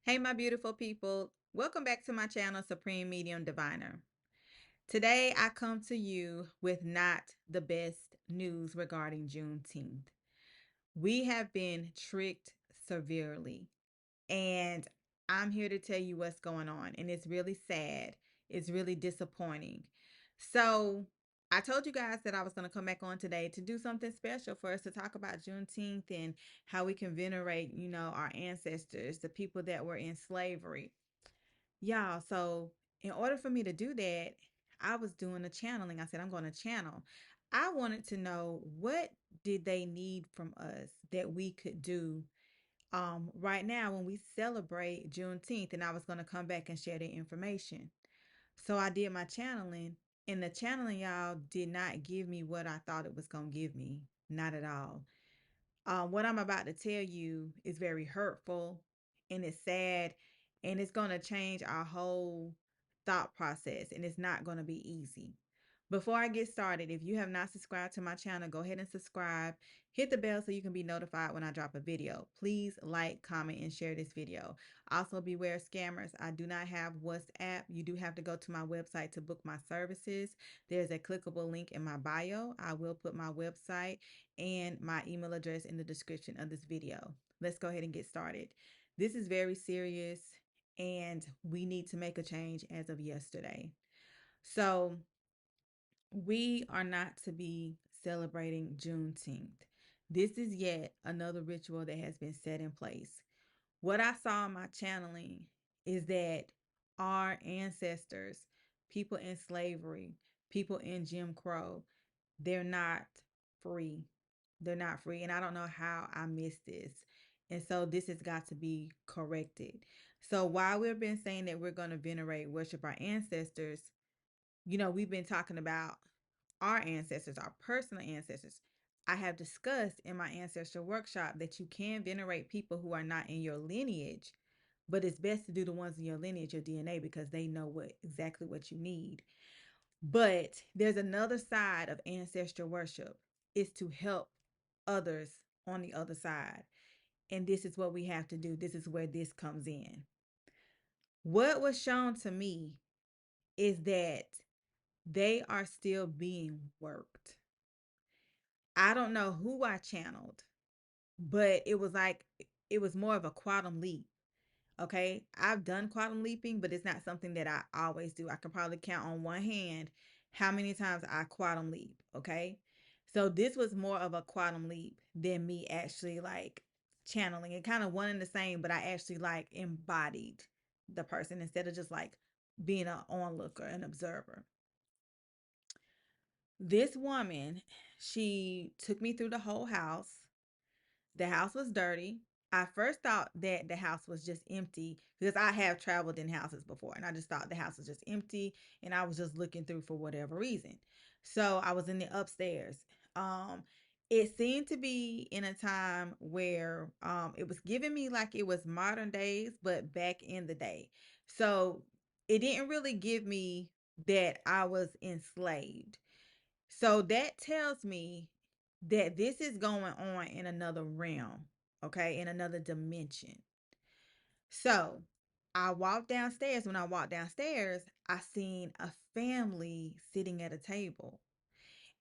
Hey, my beautiful people. Welcome back to my channel, Supreme Medium Diviner. Today, I come to you with not the best news regarding Juneteenth. We have been tricked severely, and I'm here to tell you what's going on. And it's really sad. It's really disappointing. So, I told you guys that I was going to come back on today to do something special for us to talk about Juneteenth and how we can venerate, our ancestors, the people that were in slavery. Yeah, so in order for me to do that, I was doing a channeling. I said, I'm going to channel. I wanted to know what did they need from us that we could do right now when we celebrate Juneteenth, and I was going to come back and share the information. So I did my channeling, and the channeling, y'all, did not give me what I thought it was going to give me. Not at all. What I'm about to tell you is very hurtful and it's sad, and it's going to change our whole thought process, and it's not going to be easy. Before I get started, if you have not subscribed to my channel, go ahead and subscribe. Hit the bell so you can be notified when I drop a video. Please like, comment, and share this video. Also, beware scammers. I do not have WhatsApp. You do have to go to my website to book my services. There's a clickable link in my bio. I will put my website and my email address in the description of this video. Let's go ahead and get started. This is very serious, and we need to make a change as of yesterday. So, we are not to be celebrating Juneteenth. This is yet another ritual that has been set in place. What I saw in my channeling is that our ancestors, people in slavery, people in Jim Crow, they're not free. They're not free. And I don't know how I missed this. And so this has got to be corrected. So while we've been saying that we're going to venerate, worship our ancestors, we've been talking about our ancestors, our personal ancestors. I have discussed in my ancestor workshop that you can venerate people who are not in your lineage, but it's best to do the ones in your lineage, your DNA, because they know exactly what you need. But there's another side of ancestor worship, is to help others on the other side. And this is what we have to do. This is where this comes in. What was shown to me is that they are still being worked. I don't know who I channeled, but it was more of a quantum leap. Okay. I've done quantum leaping, but it's not something that I always do. I can probably count on one hand how many times I quantum leap. Okay. So this was more of a quantum leap than me actually like channeling. It kind of one and the same, but I actually like embodied the person instead of just like being an onlooker, an observer. This woman, she took me through the whole house. The house was dirty. I first thought that the house was just empty because I have traveled in houses before, and I just thought the house was just empty, and I was just looking through for whatever reason. So I was in the upstairs. Um it seemed to be in a time where it was giving me like it was modern days but back in the day. So it didn't really give me that I was enslaved. So that tells me that this is going on in another realm, okay, in another dimension. So I walked downstairs. When I walked downstairs, I seen a family sitting at a table.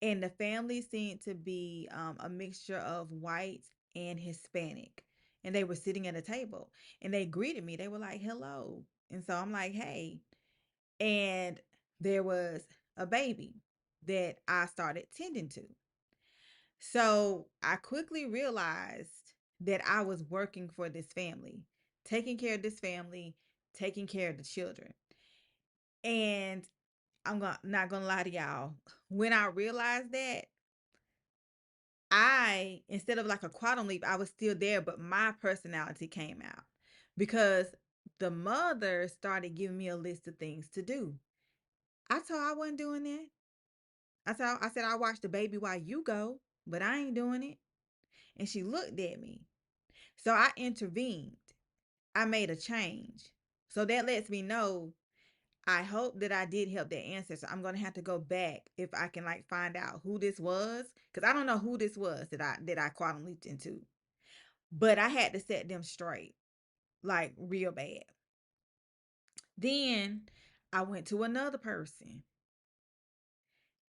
And the family seemed to be a mixture of white and Hispanic. And they were sitting at a table and they greeted me. They were like, hello. And so I'm like, hey. And there was a baby that I started tending to. So I quickly realized that I was working for this family, taking care of this family, taking care of the children. And not gonna lie to y'all, when I realized that, instead of like a quantum leap, I was still there, but my personality came out because the mother started giving me a list of things to do. I told her I wasn't doing that. I said I watched the baby while you go, but I ain't doing it. And she looked at me. So I intervened. I made a change. So that lets me know I hope that I did help their ancestor. I'm gonna have to go back if I can like find out who this was, because I don't know who this was that I quantum leaped into. But I had to set them straight. like real bad. Then I went to another person,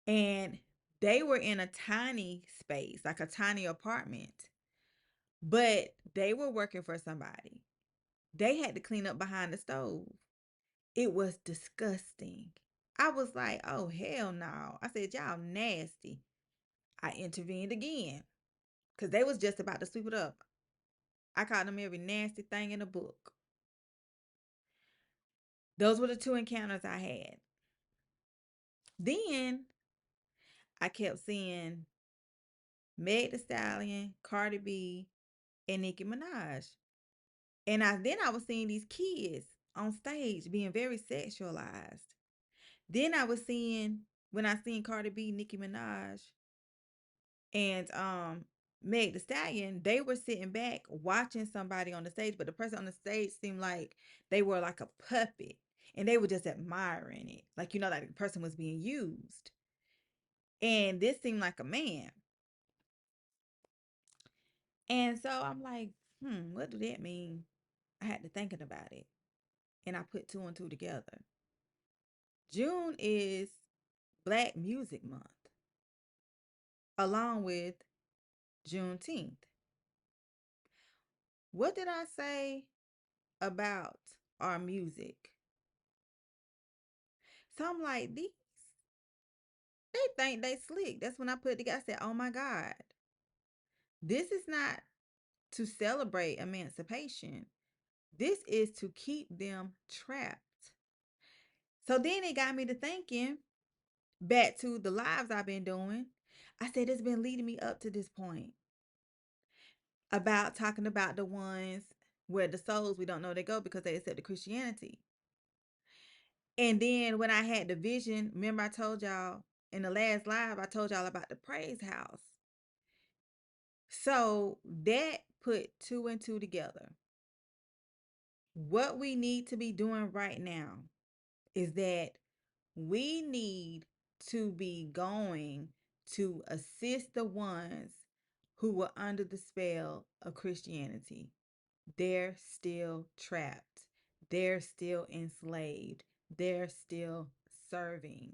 and they were in a tiny space, like a tiny apartment, but they were working for somebody. They had to clean up behind the stove. It was disgusting. I was like, oh, hell no. I said, y'all nasty. I intervened again because they was just about to sweep it up. I called them every nasty thing in the book. Those were the two encounters I had. Then I kept seeing Meg the Stallion, Cardi B, and Nicki Minaj. And I was seeing these kids on stage being very sexualized. Then I was seeing when I seen Cardi B, Nicki Minaj, and Meg the Stallion, they were sitting back watching somebody on the stage, but the person on the stage seemed like they were like a puppet, and they were just admiring it, like like the person was being used. And this seemed like a man. And so I'm like, what do that mean? I had to thinking about it, and I put two and two together. June is Black Music Month, along with Juneteenth. What did I say about our music? So I'm like, these, they think they slick. That's when I put it together. I said, oh my God, this is not to celebrate emancipation. This is to keep them trapped. So then it got me to thinking back to the lives I've been doing. I said, it's been leading me up to this point about talking about the ones where the souls we don't know they go because they accepted Christianity. And then when I had the vision, remember I told y'all in the last live, I told y'all about the praise house. So that put two and two together. What we need to be doing right now is that we need to be going to assist the ones who were under the spell of Christianity. They're still trapped. They're still enslaved. They're still serving.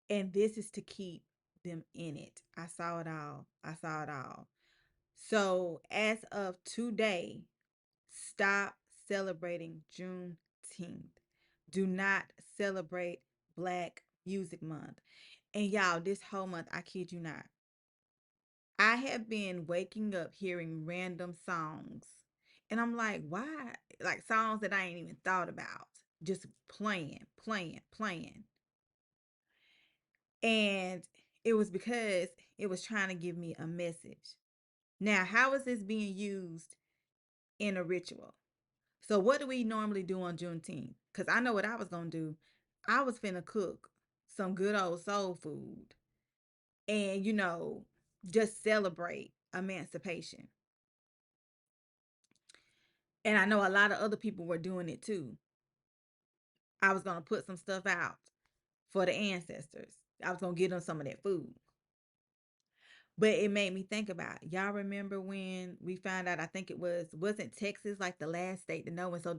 And this is to keep them in it. I saw it all. I saw it all. So, as of today, stop celebrating Juneteenth. Do not celebrate Black Music Month. And y'all, this whole month, I kid you not, I have been waking up hearing random songs. And I'm like, why? Like songs that I ain't even thought about. Just playing, playing, playing. And it was because it was trying to give me a message. Now, how is this being used in a ritual? So, what do we normally do on Juneteenth? Because I know what I was going to do. I was finna cook some good old soul food and, just celebrate emancipation. And I know a lot of other people were doing it too. I was going to put some stuff out for the ancestors. I was going to give them some of that food. But it made me think about, y'all remember when we found out, I think wasn't Texas like the last state to know? And so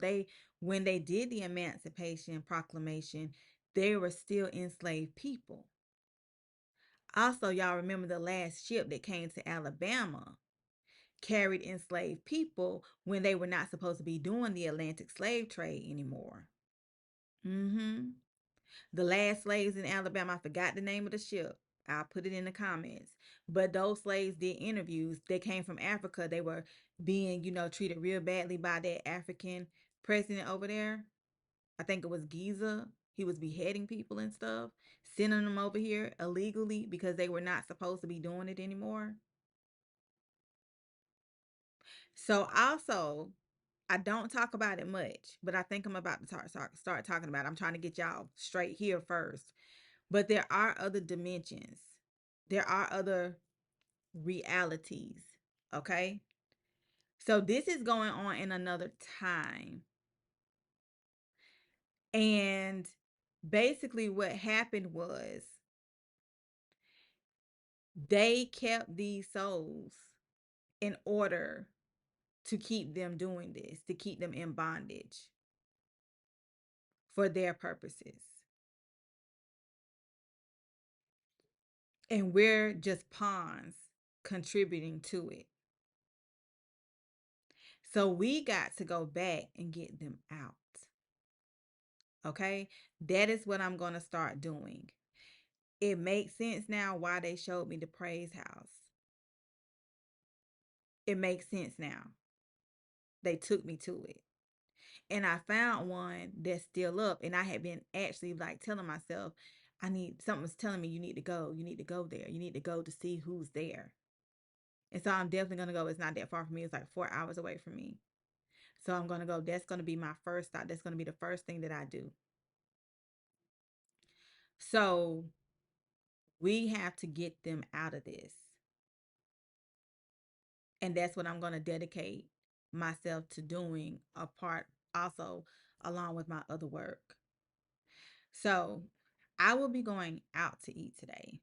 when they did the Emancipation Proclamation, they were still enslaved people. Also, y'all remember the last ship that came to Alabama carried enslaved people when they were not supposed to be doing the Atlantic slave trade anymore. Mm-hmm. The last slaves in Alabama, I forgot the name of the ship. I'll put it in the comments. But those slaves did interviews. They came from Africa. They were being, treated real badly by that African president over there. I think it was Giza. He was beheading people and stuff, sending them over here illegally because they were not supposed to be doing it anymore. So also, I don't talk about it much, but I think I'm about to start talking about it. I'm trying to get y'all straight here first. But there are other dimensions. There are other realities. Okay? So this is going on in another time. And basically what happened was they kept these souls in order to keep them doing this, to keep them in bondage for their purposes. And we're just pawns contributing to it. So we got to go back and get them out. Okay? That is what I'm going to start doing. It makes sense now why they showed me the praise house. It makes sense now. They took me to it. And I found one that's still up. And I had been actually like telling myself, something's telling me you need to go. You need to go there. You need to go to see who's there. And so I'm definitely going to go. It's not that far from me. It's like 4 hours away from me. So I'm going to go. That's going to be my first stop. That's going to be the first thing that I do. So we have to get them out of this. And that's what I'm going to dedicate myself to doing apart also along with my other work. So I will be going out to eat today.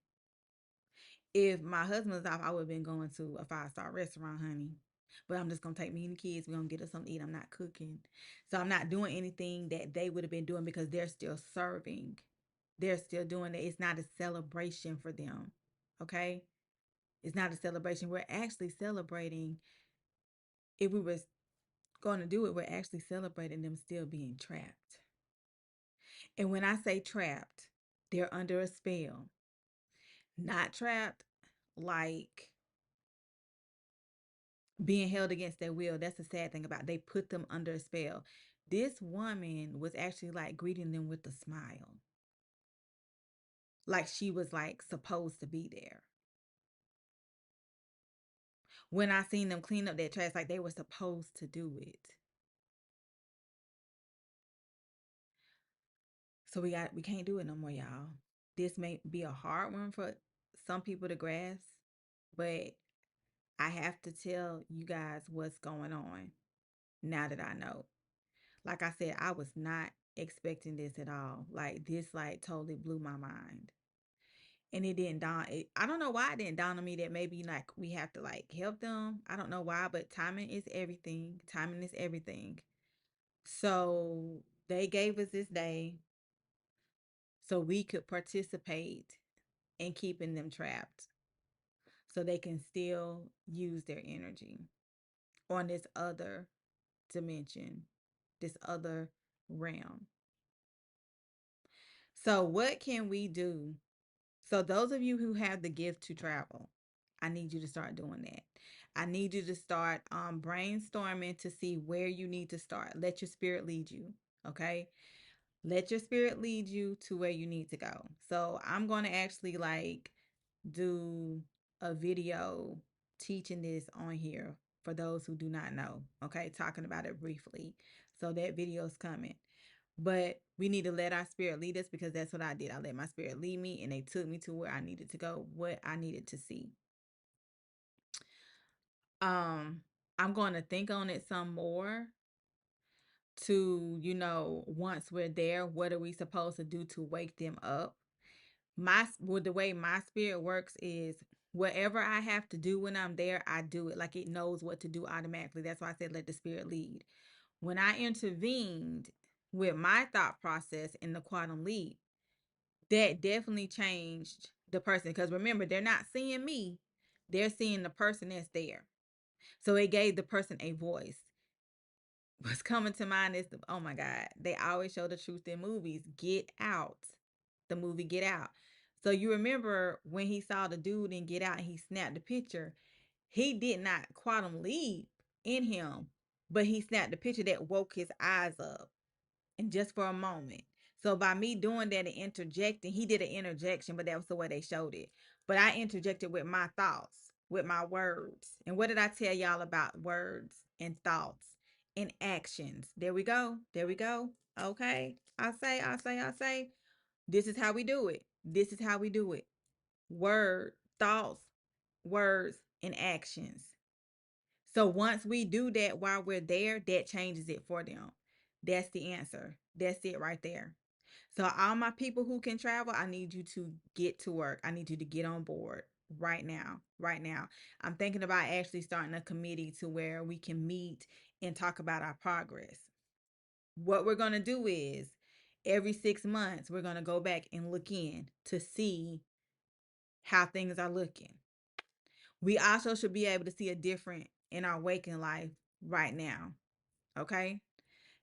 If my husband was off, I would have been going to a 5-star restaurant, honey. But I'm just going to take me and the kids. We're going to get us something to eat. I'm not cooking. So I'm not doing anything that they would have been doing because they're still serving. They're still doing it. It's not a celebration for them. Okay? It's not a celebration. We're actually celebrating. If we were going to do it, we're actually celebrating them still being trapped. And when I say trapped, they're under a spell. Not trapped like being held against their will. That's the sad thing about it. They put them under a spell. This woman was actually like greeting them with a smile. Like she was like supposed to be there. When I seen them clean up that trash, like they were supposed to do it. So we can't do it no more, y'all. This may be a hard one for some people to grasp, but I have to tell you guys what's going on now that I know. Like I said, I was not expecting this at all. Like this like totally blew my mind. And it didn't dawn I don't know why it didn't dawn on me that maybe like we have to like help them. I don't know why, but timing is everything. Timing is everything. So they gave us this day so we could participate in keeping them trapped so they can still use their energy on this other dimension, this other realm. So, what can we do? So, those of you who have the gift to travel, I need you to start doing that. I need you to start brainstorming to see where you need to start. Let your spirit lead you. Okay. Let your spirit lead you to where you need to go. So, I'm going to actually like do a video teaching this on here for those who do not know. Okay. Talking about it briefly. So, that video is coming. But we need to let our spirit lead us because that's what I did. I let my spirit lead me and they took me to where I needed to go, what I needed to see. Um, I'm going to think on it some more to, once we're there, what are we supposed to do to wake them up? The way my spirit works is whatever I have to do when I'm there, I do it like it knows what to do automatically. That's why I said let the spirit lead. When I intervened with my thought process in the quantum leap, that definitely changed the person because remember, they're not seeing me, they're seeing the person that's there. So it gave the person a voice. What's coming to mind is oh my God, they always show the truth in movies. Get Out, the movie Get Out. So you remember when he saw the dude in Get Out and he snapped the picture, he did not quantum leap in him, but he snapped the picture that woke his eyes up and just for a moment. So by me doing that and interjecting, he did an interjection, but that was the way they showed it. But I interjected with my thoughts, with my words. And what did I tell y'all about words and thoughts and actions? There we go. There we go. Okay. I say. This is how we do it. This is how we do it. Word, thoughts, words, and actions. So once we do that while we're there, that changes it for them. That's the answer. That's it right there. So all my people who can travel, I need you to get to work. I need you to get on board. right now. Right now. I'm thinking about actually starting a committee to where we can meet and talk about our progress. What we're going to do is every 6 months, we're going to go back and look in to see how things are looking. We also should be able to see a difference in our waking life right now. Okay.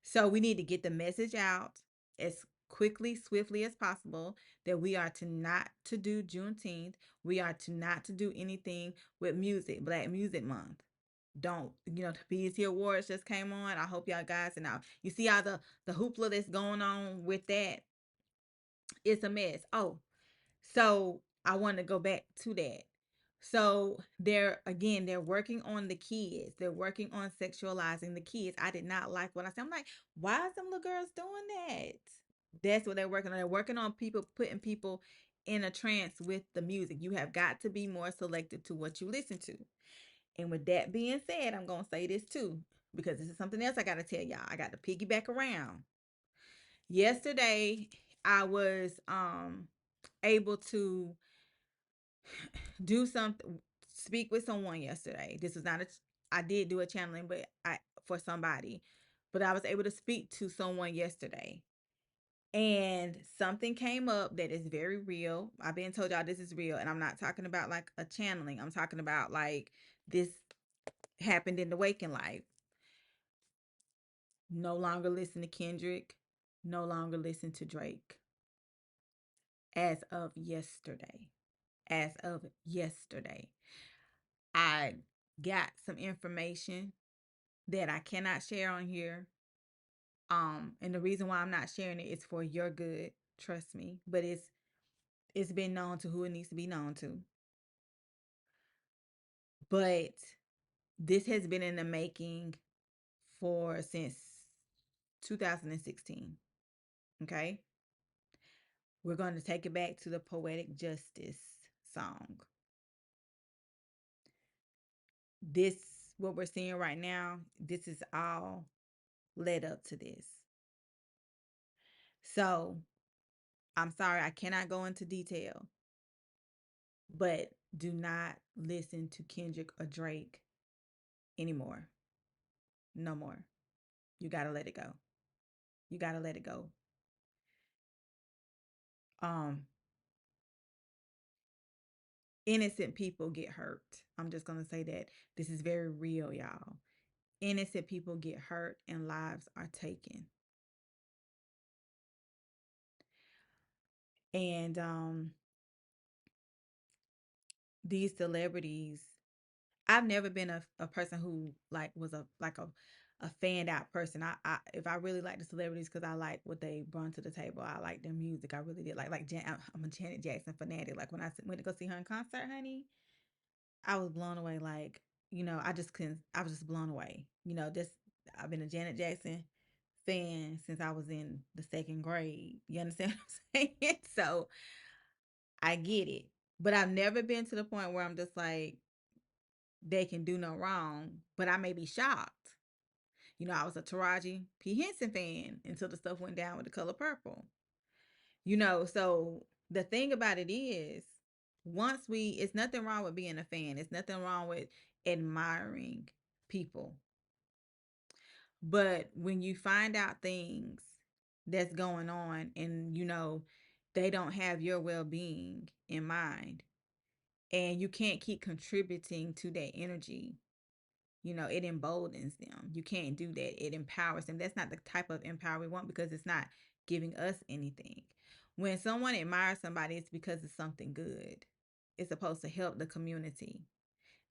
So we need to get the message out as quickly, swiftly as possible that we are to not to do Juneteenth. We are to not to do anything with music, Black Music Month. Don't, the BET Awards just came on. I hope y'all guys and now you see all the hoopla that's going on with that. It's a mess. Oh, so I want to go back to that. So they're working on the kids. They're working on sexualizing the kids. I did not like what I said. I'm like, why is them little girls doing that? That's what they're working on. They're working on people putting people in a trance with the music. You have got to be more selective to what you listen to. And with that being said, I'm gonna say this too, because this is something else I gotta tell y'all. I got to piggyback around. Yesterday, I was able to do something, speak with someone yesterday. This was not a, I did do a channeling, but for somebody, but I was able to speak to someone yesterday. And something came up that is very real. I've been told y'all this is real, and I'm not talking about like a channeling. I'm talking about like this happened in the waking life. No longer listen to Kendrick. No longer listen to Drake. As of yesterday. As of yesterday. I got some information that I cannot share on here. And the reason why I'm not sharing it is for your good, trust me. But it's been known to who it needs to be known to. But this has been in the making for since 2016. Okay? We're going to take it back to the Poetic Justice song. This, what we're seeing right now, this is all led up to this. So I'm sorry, I cannot go into detail, but do not listen to Kendrick or Drake anymore. No more. You got to let it go. You got to let it go. Um, Innocent people get hurt. I'm just going to say that. This is very real, y'all. Innocent people get hurt and lives are taken. And these celebrities, I've never been a person who like was a fanned out person. I if I really like the celebrities because I like what they brought to the table. I like their music. I really did I'm a Janet Jackson fanatic. Like when I went to go see her in concert, honey, I was blown away. Like I just couldn't. I was just blown away. Just I've been a Janet Jackson fan since I was in the second grade. You understand what I'm saying? So I get it, but I've never been to the point where I'm just like they can do no wrong, but I may be shocked. I was a Taraji P. Henson fan until the stuff went down with The Color Purple. So the thing about it is, it's nothing wrong with being a fan. It's nothing wrong with admiring people. But when you find out things that's going on and, they don't have your well being in mind, and you can't keep contributing to that energy, it emboldens them. You can't do that. It empowers them. That's not the type of empower we want because it's not giving us anything. When someone admires somebody, it's because it's something good. It's supposed to help the community.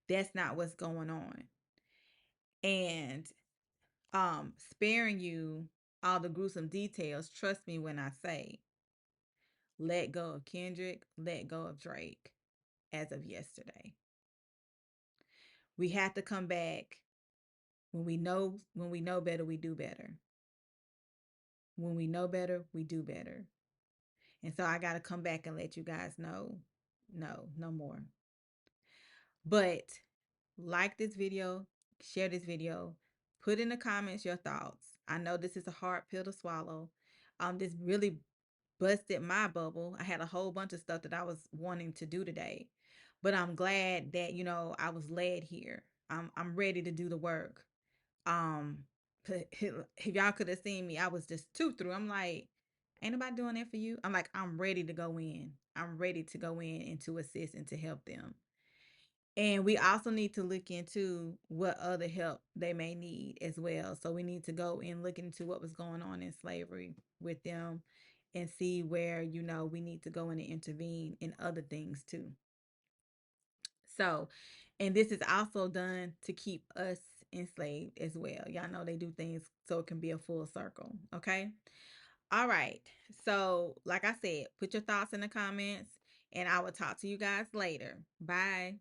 That's not what's going on. And sparing you all the gruesome details, trust me when I say, let go of Kendrick, let go of Drake as of yesterday. We have to come back. When we know better, we do better. When we know better, we do better. And so I got to come back and let you guys know, no more. But like this video, share this video, put in the comments your thoughts. I know this is a hard pill to swallow. This really busted my bubble. I had a whole bunch of stuff that I was wanting to do today, but I'm glad that, I was led here. I'm ready to do the work. Um, if y'all could have seen me, I was just too through. I'm like, ain't nobody doing that for you. I'm like, I'm ready to go in. I'm ready to go in and to assist and to help them. And we also need to look into what other help they may need as well. So we need to go and look into what was going on in slavery with them and see where, we need to go in and intervene in other things too. So, and this is also done to keep us enslaved as well. Y'all know they do things so it can be a full circle. Okay. All right. So, like I said, put your thoughts in the comments and I will talk to you guys later. Bye.